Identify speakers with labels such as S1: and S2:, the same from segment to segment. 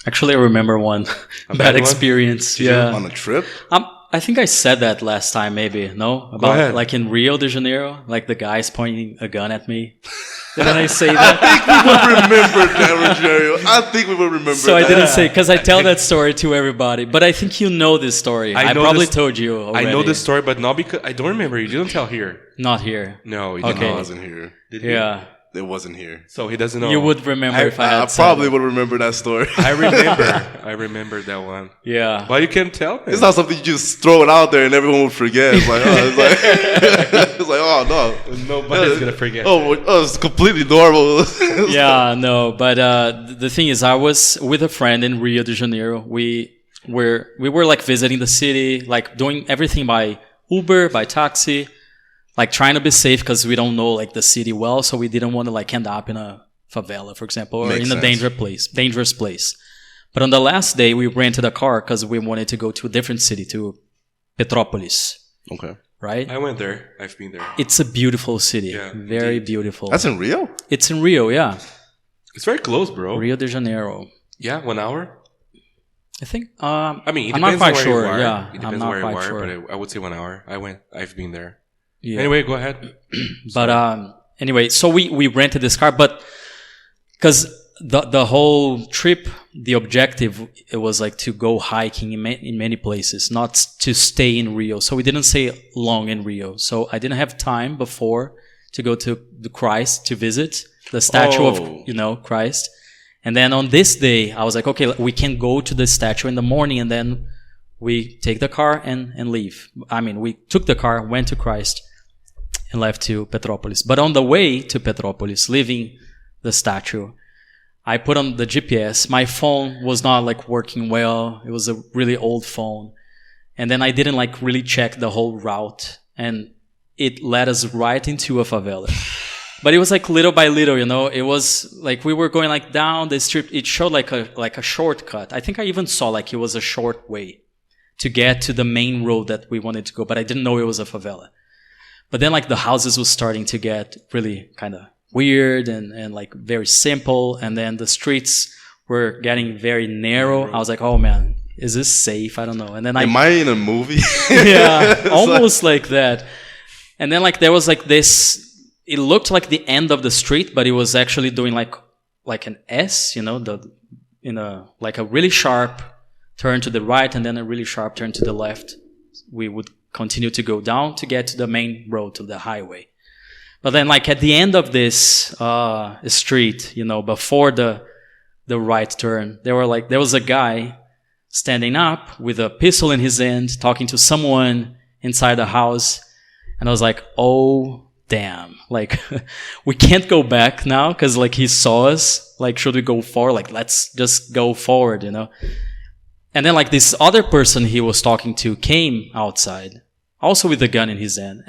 S1: Actually, I remember one
S2: A
S1: bad
S2: bad one?
S1: experience.
S3: On
S1: Yeah.
S3: a trip?
S1: I think I said that last time, maybe. No? About
S2: ahead.
S1: like in Rio de Janeiro, like the guy's pointing a gun at me. Didn't I say that?
S3: Remember that, Rogerio. I think we will remember
S1: So
S3: that.
S1: I didn't say, because I tell that story to everybody. But I think you know this story. I
S2: know
S1: probably
S2: this-
S1: told you already.
S2: I know this story, but not because I don't remember. You didn't tell here.
S1: Not here.
S2: No, you
S1: Okay.
S2: didn't.
S3: It wasn't here.
S2: Did you?
S1: Yeah.
S3: It wasn't here.
S2: So he doesn't know.
S1: You would remember if I
S3: I
S1: had said
S3: probably
S1: it.
S3: would remember that story.
S2: I remember. I remember that one.
S1: Yeah.
S2: But you can tell me.
S3: It's not something you just throw it out there and everyone would forget. It's like, it's like, oh no,
S2: Nobody's gonna forget.
S3: it's completely normal.
S1: Yeah, no, but the thing is, I was with a friend in Rio de Janeiro. We were like visiting the city, like doing everything by Uber, by taxi, like trying to be safe because we don't know like the city well, so we didn't want to like end up in a favela, for example, or
S3: Makes
S1: in a
S3: sense.
S1: dangerous place. But on the last day, we rented a car because we wanted to go to a different city, to Petrópolis,
S3: Okay,
S1: right?
S2: I went there. I've been there.
S1: It's a beautiful city,
S2: Yeah,
S1: very
S2: indeed.
S1: beautiful.
S3: that's in Rio.
S1: It's in Rio, yeah,
S2: It's very close, bro.
S1: Rio de Janeiro.
S2: Yeah, 1 hour.
S1: I think.
S2: I mean, it
S1: I'm not
S2: depends
S1: quite
S2: on where
S1: sure.
S2: you are.
S1: Yeah,
S2: It
S1: I'm
S2: depends
S1: not
S2: where you
S1: quite
S2: are,
S1: sure.
S2: but I would say 1 hour. I've been there.
S1: Yeah.
S2: Anyway, go ahead.
S1: But anyway, so we rented this car, but because the whole trip, the objective, it was like to go hiking in many places, not to stay in Rio. So we didn't stay long in Rio. So I didn't have time before to go to the Christ to visit the statue
S3: Oh.
S1: of Christ. And then on this day, I was like, okay, we can go to the statue in the morning, and then we take the car and leave. I mean, we took the car, went to Christ, and left to Petrópolis. But on the way to Petrópolis, leaving the statue, I put on the GPS. My phone was not like working well. It was a really old phone. And then I didn't like really check the whole route. And it led us right into a favela. But it was like little by little, you know. It was like we were going like down the street. It showed like a shortcut. I think I even saw like it was a short way to get to the main road that we wanted to go. But I didn't know it was a favela. But then like the houses was starting to get really kind of weird and like very simple. And then the streets were getting very narrow. I was like, oh man, is this safe? I don't know. And then
S3: Am I in a movie?
S1: yeah, almost like that. And then like there was like this, it looked like the end of the street, but it was actually doing like an S, you know, like a really sharp turn to the right and then a really sharp turn to the left. We would continue to go down to get to the main road, to the highway. But then like at the end of this street, you know, before the right turn, there was a guy standing up with a pistol in his hand, talking to someone inside the house. And I was like, oh, damn. Like, we can't go back now because like he saw us. Like, should we go forward? Like, let's just go forward, you know? And then like this other person he was talking to came outside, also with a gun in his hand,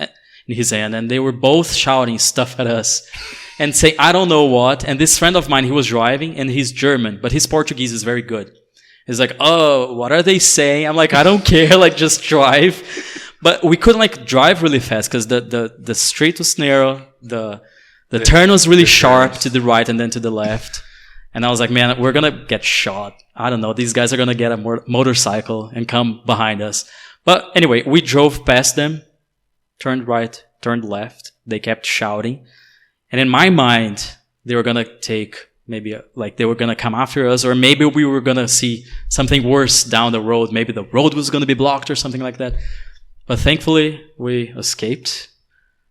S1: and they were both shouting stuff at us and saying, I don't know what. And this friend of mine, he was driving and he's German, but his Portuguese is very good. He's like, oh, what are they saying? I'm like, I don't care, like just drive. But we couldn't like drive really fast because the street was narrow, the turn was really sharp to the right and then to the left. And I was like, man, we're going to get shot. I don't know. These guys are going to get a motorcycle and come behind us. But anyway, we drove past them, turned right, turned left. They kept shouting. And in my mind, they were going to take maybe like they were going to come after us, or maybe we were going to see something worse down the road. Maybe the road was going to be blocked or something like that. But thankfully, we escaped.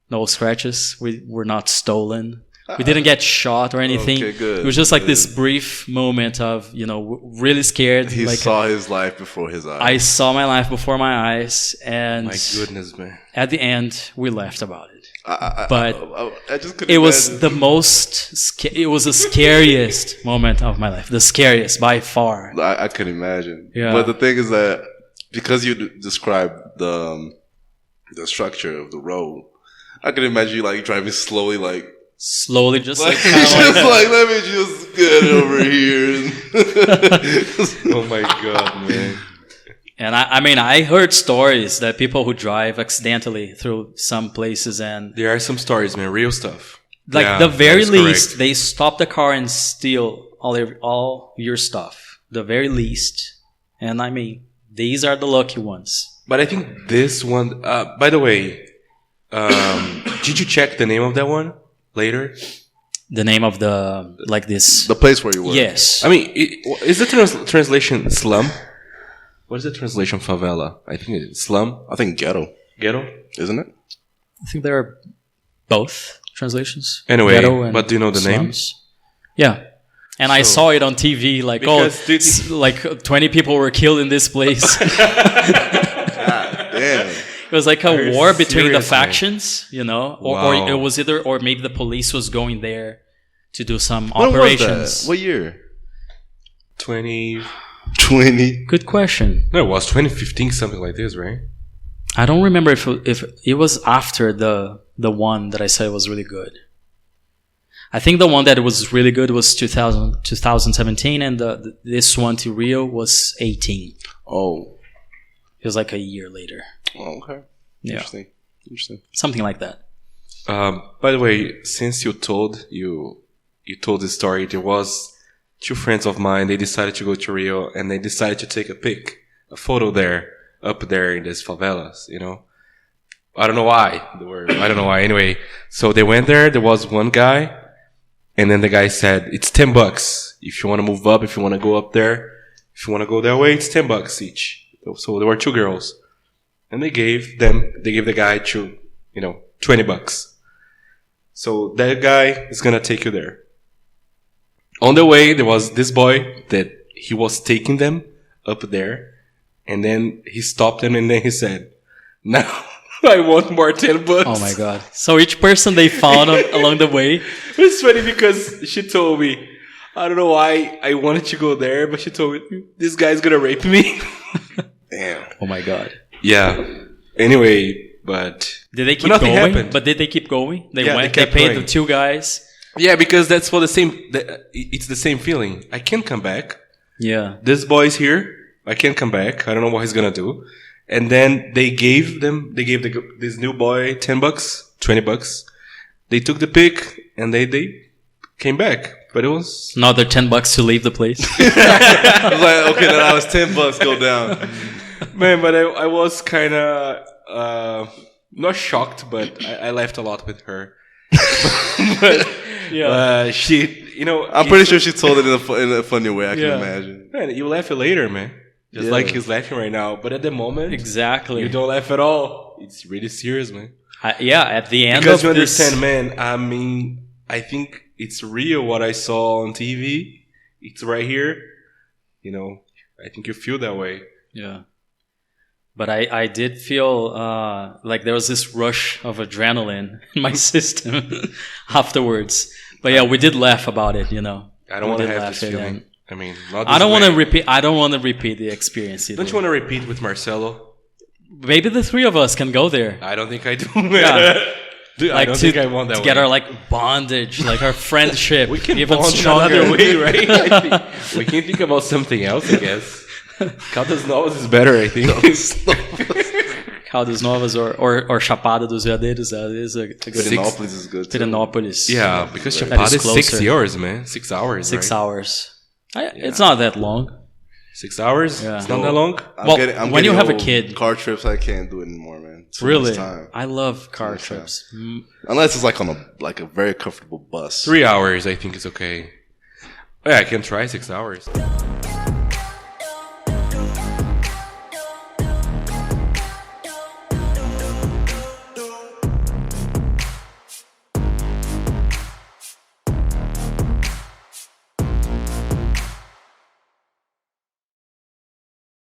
S1: No scratches. We were not stolen. We didn't get shot or anything.
S3: Okay, good.
S1: It was just like this brief moment of, you know, really scared.
S3: He
S1: like,
S3: saw his life before his eyes.
S1: I saw my life before my eyes, and
S2: My goodness, man.
S1: at the end, we laughed about it.
S3: I just couldn't
S1: It was
S3: imagine.
S1: the it was the scariest moment of my life. The scariest by far.
S3: I could imagine.
S1: Yeah.
S3: But the thing is that because you described the structure of the road, I could imagine you like driving slowly, like
S1: Slowly, just like,
S3: just like let me just get over here.
S2: Oh my god, man.
S1: And I mean, I heard stories that people who drive accidentally through some places and
S2: There are some stories, man. Real stuff.
S1: like
S2: Yeah,
S1: the very
S2: that is
S1: least,
S2: correct.
S1: they stop the car and steal all your stuff. the very least. And I mean, these are the lucky ones.
S2: But I think this one. By the way, did you check the name of that one later?
S1: The name of the like this.
S3: The place where you were.
S1: Yes.
S2: I mean, is the translation slum? What is the translation favela? I think it's slum.
S3: I think ghetto,
S2: Ghetto.
S3: isn't it?
S1: I think there are both translations.
S2: Anyway,
S1: Ghetto and
S2: but do you know the
S1: slums. Yeah. And I saw it on TV, like,
S2: Because
S1: like 20 people were killed in this place.
S3: God damn.
S1: It was like a
S2: Are you
S1: war between the
S2: serious, man?
S1: factions, you know, or
S2: Wow.
S1: it was either, or maybe the police was going there to do some
S3: When
S1: operations.
S3: was that? What year?
S2: 20.
S3: 20.
S1: Good question.
S2: No, it was 2015, something like this, right?
S1: I don't remember if it was after the one that I said was really good. I think the one that was really good was 2017, and this one to Rio was 18.
S3: Oh.
S1: It was like a year later.
S3: Oh, okay.
S1: Yeah.
S3: Interesting.
S1: Something like that.
S2: By the way, since you told this story, there was two friends of mine. They decided to go to Rio, and they decided to take a photo there, up there in these favelas. You know, I don't know why. I don't know why. Anyway, so they went there. There was one guy, and then the guy said, "It's $10 if you want to move up. If you want to go up there, if you want to go that way, it's $10 each." So there were two girls, and they gave the guy $20. So that guy is gonna take you there. On the way, there was this boy that he was taking them up there, and then he stopped them, and then he said, "Now I want more $10."
S1: Oh my god! So each person they found along the way.
S2: It's funny because she told me, I don't know why I wanted to go there, but she told me this guy's gonna rape me.
S3: Damn.
S1: Oh my god!
S2: Yeah. Anyway, but
S1: Did they keep
S2: nothing
S1: going?
S2: happened.
S1: But did they keep going? They
S2: Yeah,
S1: went.
S2: they
S1: They,
S2: kept
S1: paid
S2: going.
S1: the two guys.
S2: yeah, because that's for it's the same feeling. I can't come back.
S1: Yeah.
S2: This boy's here. I can't come back. I don't know what he's gonna do. And then they gave this new boy $10, $20. They took the pic and they came back. But it was
S1: Another $10 to leave the place.
S3: I was like, okay, then I was $10 go down.
S2: man, but I was kind of not shocked, but I laughed a lot with her. But she,
S3: I'm pretty sure she told it in a funny way. I
S1: Yeah.
S3: can imagine.
S2: Man, you laugh later, man. Just
S3: Yeah.
S2: like he's laughing right now. But at the moment,
S1: Exactly.
S2: you don't laugh at all. It's really serious, man.
S1: Yeah. At the end
S2: Because
S1: of
S2: you
S1: this,
S2: understand, man. I mean, I think it's real what I saw on TV. It's right here. I think you feel that way.
S1: yeah. But I did feel like there was this rush of adrenaline in my system afterwards. But yeah, we did laugh about it.
S2: I don't
S1: We
S2: want to
S1: did
S2: have
S1: laugh
S2: this
S1: it,
S2: feeling.
S1: and
S2: I mean, not
S1: I
S2: this
S1: don't want to
S2: way.
S1: repeat. I don't want to repeat the experience. Either.
S2: Don't you want to repeat with Marcelo?
S1: Maybe the three of us can go there.
S2: I don't think I do.
S1: Yeah.
S2: Dude, I
S1: Like
S2: don't
S1: to,
S2: think I want that
S1: to
S2: way.
S1: get our like bondage, like our friendship,
S2: We can
S1: even
S2: bond in
S1: stronger.
S2: another way, right? I think we can think about something else, I guess. Caldas Novas is better, I think.
S1: Caldas Novas or Chapada dos Veadeiros, that is a good
S3: Pirenópolis is good too.
S1: Pirenópolis.
S2: Yeah, because
S1: That
S2: Chapada
S1: is
S2: is 6
S1: closer.
S2: hours, man. 6 hours,
S1: 6
S2: right?
S1: hours. It's not that long.
S2: 6 hours?
S1: Yeah.
S2: It's not that long?
S3: I'm
S1: when you
S3: getting
S1: have a
S3: old.
S1: kid.
S3: Car trips, I can't do it anymore, man. Too
S1: Really,
S3: much time.
S1: I love car
S3: much time.
S1: trips.
S3: Unless it's like on a very comfortable bus.
S2: 3 hours, I think is okay. Yeah, I can try 6 hours.